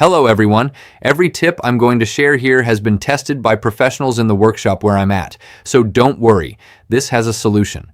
Hello everyone. Every tip I'm going to share here has been tested by professionals in the workshop where I'm at, so don't worry, this has a solution.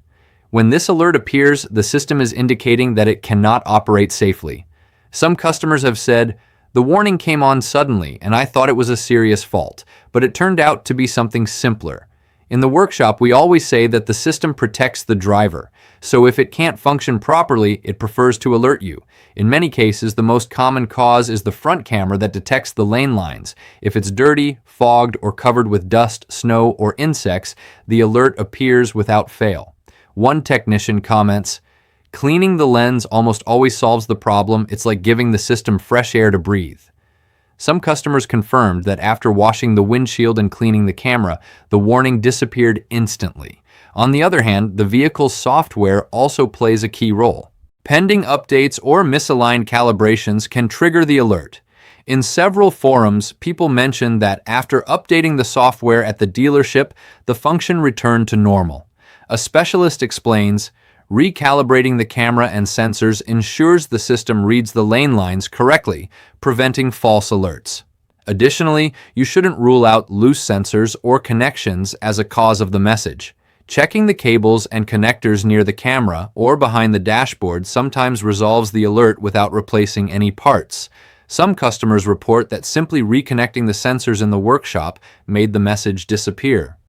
When this alert appears, the system is indicating that it cannot operate safely. Some customers have said, "The warning came on suddenly and I thought it was a serious fault, but it turned out to be something simpler." In the workshop, we always say that the system protects the driver, so if it can't function properly, it prefers to alert you. In many cases, the most common cause is the front camera that detects the lane lines. If it's dirty, fogged, or covered with dust, snow, or insects, the alert appears without fail. One technician comments, "Cleaning the lens almost always solves the problem. It's like giving the system fresh air to breathe." Some customers confirmed that after washing the windshield and cleaning the camera, the warning disappeared instantly. On the other hand, the vehicle's software also plays a key role. Pending updates or misaligned calibrations can trigger the alert. In several forums, people mention that after updating the software at the dealership, the function returned to normal. A specialist explains, "Recalibrating the camera and sensors ensures the system reads the lane lines correctly, preventing false alerts." Additionally, you shouldn't rule out loose sensors or connections as a cause of the message. Checking the cables and connectors near the camera or behind the dashboard sometimes resolves the alert without replacing any parts. Some customers report that simply reconnecting the sensors in the workshop made the message disappear.